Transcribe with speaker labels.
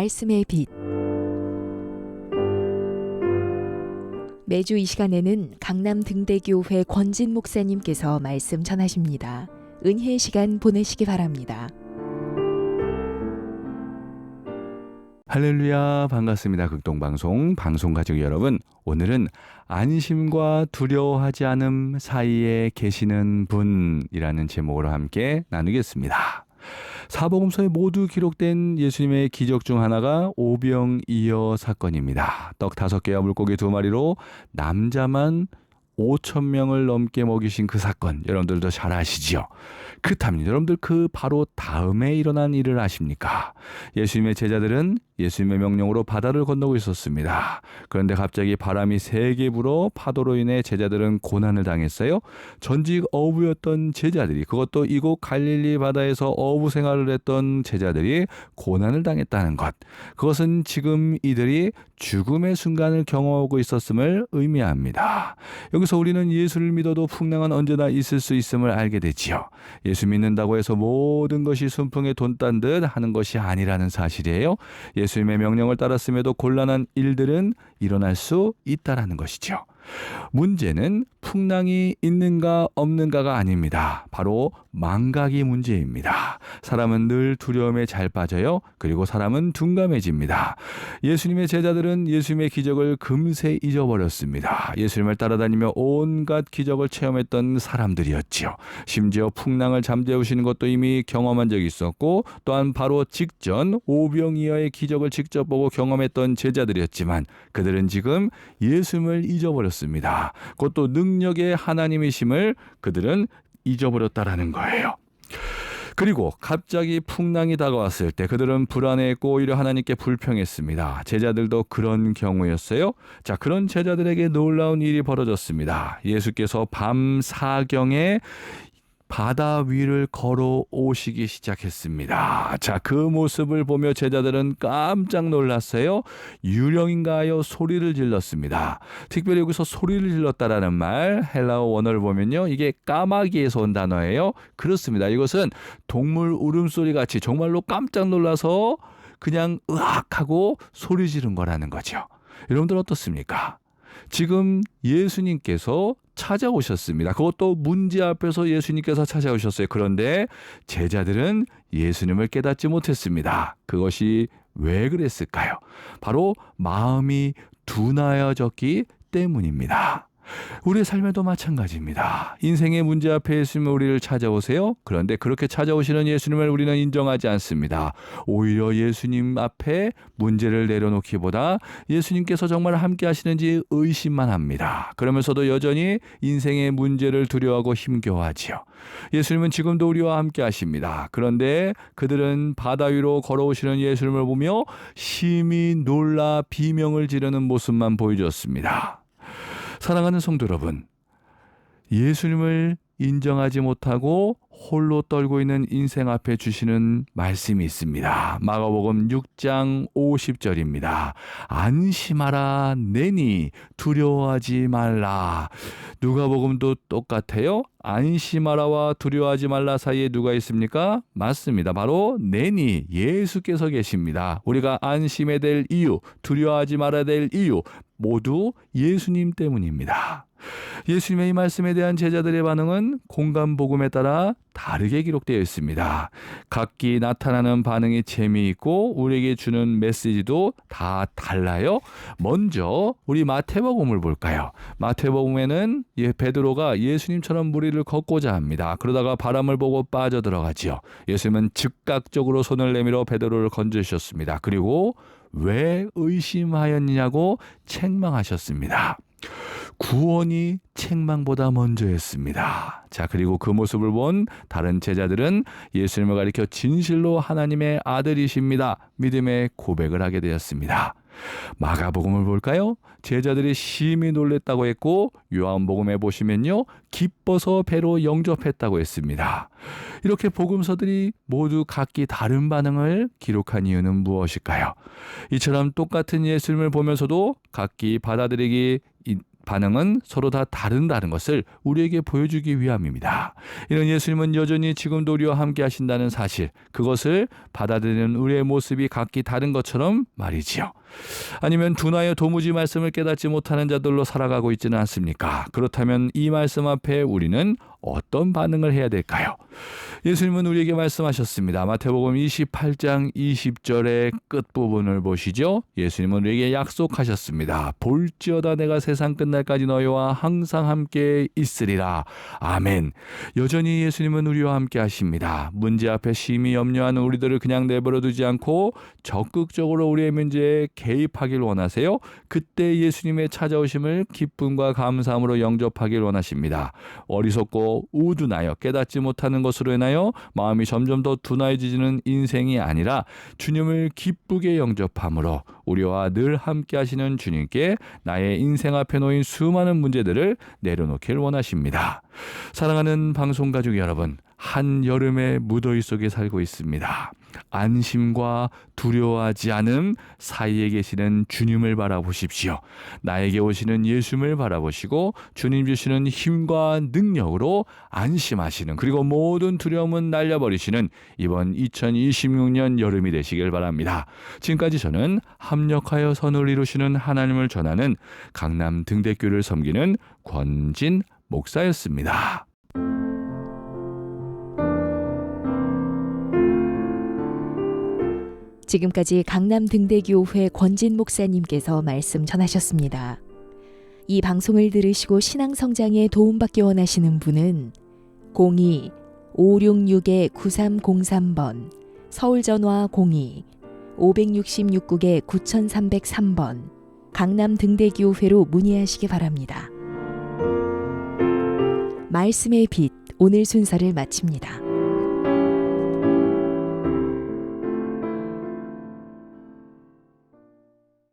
Speaker 1: 말씀의 빛. 매주 이 시간에는 강남 등대교회 권진 목사님께서 말씀 전하십니다. 은혜의 시간 보내시기 바랍니다.
Speaker 2: 할렐루야, 반갑습니다. 극동방송 방송가족 여러분, 오늘은 안심과 두려워하지 않음 사이에 계시는 분이라는 제목으로 함께 나누겠습니다. 사복음서에 모두 기록된 예수님의 기적 중 하나가 오병이어 사건입니다. 떡 5개와 물고기 2마리로 남자만 5,000명을 넘게 먹이신 그 사건, 여러분들도 잘 아시지요? 그렇다면 여러분들 그 바로 다음에 일어난 일을 아십니까? 예수님의 제자들은 예수님의 명령으로 바다를 건너고 있었습니다. 그런데 갑자기 바람이 세게 불어 파도로 인해 제자들은 고난을 당했어요. 전직 어부였던 제자들이, 그것도 이곳 갈릴리 바다에서 어부 생활을 했던 제자들이 고난을 당했다는 것. 그것은 지금 이들이 죽음의 순간을 경험하고 있었음을 의미합니다. 여기서 우리는 예수를 믿어도 풍랑은 언제나 있을 수 있음을 알게 되지요. 예수 믿는다고 해서 모든 것이 순풍에 돈 딴 듯 하는 것이 아니라는 사실이에요. 예수님의 명령을 따랐음에도 곤란한 일들은 일어날 수 있다라는 것이죠. 문제는 풍랑이 있는가 없는가가 아닙니다. 바로 망각이 문제입니다. 사람은 늘 두려움에 잘 빠져요. 그리고 사람은 둔감해집니다. 예수님의 제자들은 예수님의 기적을 금세 잊어버렸습니다. 예수님을 따라다니며 온갖 기적을 체험했던 사람들이었지요. 심지어 풍랑을 잠재우시는 것도 이미 경험한 적이 있었고, 또한 바로 직전 오병이어의 기적을 직접 보고 경험했던 제자들이었지만 그들은 지금 예수님을 잊어버렸습니다. 그것도 능력의 하나님이심을 그들은 잊어버렸다라는 거예요. 그리고 갑자기 풍랑이 다가왔을 때 그들은 불안해했고 오히려 하나님께 불평했습니다. 제자들도 그런 경우였어요. 자, 그런 제자들에게 놀라운 일이 벌어졌습니다. 예수께서 밤 사경에 바다 위를 걸어오시기 시작했습니다. 자, 그 모습을 보며 제자들은 깜짝 놀랐어요. 유령인가요? 소리를 질렀습니다. 특별히 여기서 소리를 질렀다라는 말, 헬라어 원어를 보면요, 이게 까마귀에서 온 단어예요. 그렇습니다. 이것은 동물 울음소리 같이 정말로 깜짝 놀라서 그냥 으악하고 소리 지른 거라는 거죠. 여러분들 어떻습니까? 지금 예수님께서 찾아오셨습니다. 그것도 문제 앞에서 예수님께서 찾아오셨어요. 그런데 제자들은 예수님을 깨닫지 못했습니다. 그것이 왜 그랬을까요? 바로 마음이 둔하여졌기 때문입니다. 우리의 삶에도 마찬가지입니다. 인생의 문제 앞에 예수님은 우리를 찾아오세요. 그런데 그렇게 찾아오시는 예수님을 우리는 인정하지 않습니다. 오히려 예수님 앞에 문제를 내려놓기보다 예수님께서 정말 함께 하시는지 의심만 합니다. 그러면서도 여전히 인생의 문제를 두려워하고 힘겨워하지요. 예수님은 지금도 우리와 함께 하십니다. 그런데 그들은 바다 위로 걸어오시는 예수님을 보며 심히 놀라 비명을 지르는 모습만 보여줬습니다. 사랑하는 성도 여러분, 예수님을 인정하지 못하고 홀로 떨고 있는 인생 앞에 주시는 말씀이 있습니다. 마가복음 6장 50절입니다. 안심하라 내니 두려워하지 말라. 누가복음도 똑같아요. 안심하라와 두려워하지 말라 사이에 누가 있습니까? 맞습니다. 바로 내니 예수께서 계십니다. 우리가 안심해야 될 이유, 두려워하지 말아야 될 이유 모두 예수님 때문입니다. 예수님의 이 말씀에 대한 제자들의 반응은 공간복음에 따라 다르게 기록되어 있습니다. 각기 나타나는 반응이 재미있고 우리에게 주는 메시지도 다 달라요. 먼저 우리 마태복음을 볼까요? 마태복음에는 베드로가 예수님처럼 무리를 걷고자 합니다. 그러다가 바람을 보고 빠져들어가지요. 예수님은 즉각적으로 손을 내밀어 베드로를 건져주셨습니다. 그리고 왜 의심하였느냐고 책망하셨습니다. 구원이 책망보다 먼저였습니다. 자, 그리고 그 모습을 본 다른 제자들은 예수님을 가리켜 진실로 하나님의 아들이십니다. 믿음의 고백을 하게 되었습니다. 마가복음을 볼까요? 제자들이 심히 놀랬다고 했고, 요한복음에 보시면요, 기뻐서 배로 영접했다고 했습니다. 이렇게 복음서들이 모두 각기 다른 반응을 기록한 이유는 무엇일까요? 이처럼 똑같은 예수님을 보면서도 각기 받아들이기 반응은 서로 다 다른 것을 우리에게 보여주기 위함입니다. 이런 예수님은 여전히 지금도 우리와 함께 하신다는 사실, 그것을 받아들이는 우리의 모습이 각기 다른 것처럼 말이지요. 아니면 둔하여 도무지 말씀을 깨닫지 못하는 자들로 살아가고 있지는 않습니까? 그렇다면 이 말씀 앞에 우리는 어떤 반응을 해야 될까요? 예수님은 우리에게 말씀하셨습니다. 마태복음 28장 20절의 끝부분을 보시죠. 예수님은 우리에게 약속하셨습니다. 볼지어다 내가 세상 끝날까지 너희와 항상 함께 있으리라. 아멘. 여전히 예수님은 우리와 함께 하십니다. 문제 앞에 심히 염려하는 우리들을 그냥 내버려 두지 않고 적극적으로 우리의 문제에 개입하길 원하세요. 그때 예수님의 찾아오심을 기쁨과 감사함으로 영접하길 원하십니다. 어리석고 우둔하여 깨닫지 못하는 것으로 인하여 마음이 점점 더 둔해지는 인생이 아니라 주님을 기쁘게 영접함으로 우리와 늘 함께 하시는 주님께 나의 인생 앞에 놓인 수많은 문제들을 내려놓길 원하십니다. 사랑하는 방송가족 여러분, 한여름의 무더위 속에 살고 있습니다. 안심과 두려워하지 않음 사이에 계시는 주님을 바라보십시오. 나에게 오시는 예수님을 바라보시고 주님 주시는 힘과 능력으로 안심하시는, 그리고 모든 두려움은 날려버리시는 이번 2026년 여름이 되시길 바랍니다. 지금까지 저는 합력하여 선을 이루시는 하나님을 전하는 강남 등대교를 섬기는 권진 목사였습니다.
Speaker 1: 지금까지 강남 등대교회 권진 목사님께서 말씀 전하셨습니다. 이 방송을 들으시고 신앙 성장에 도움받기 원하시는 분은 02-566-9303번, 서울 전화 02-566-9303번, 강남 등대교회로 문의하시기 바랍니다. 말씀의 빛, 오늘 순서를 마칩니다.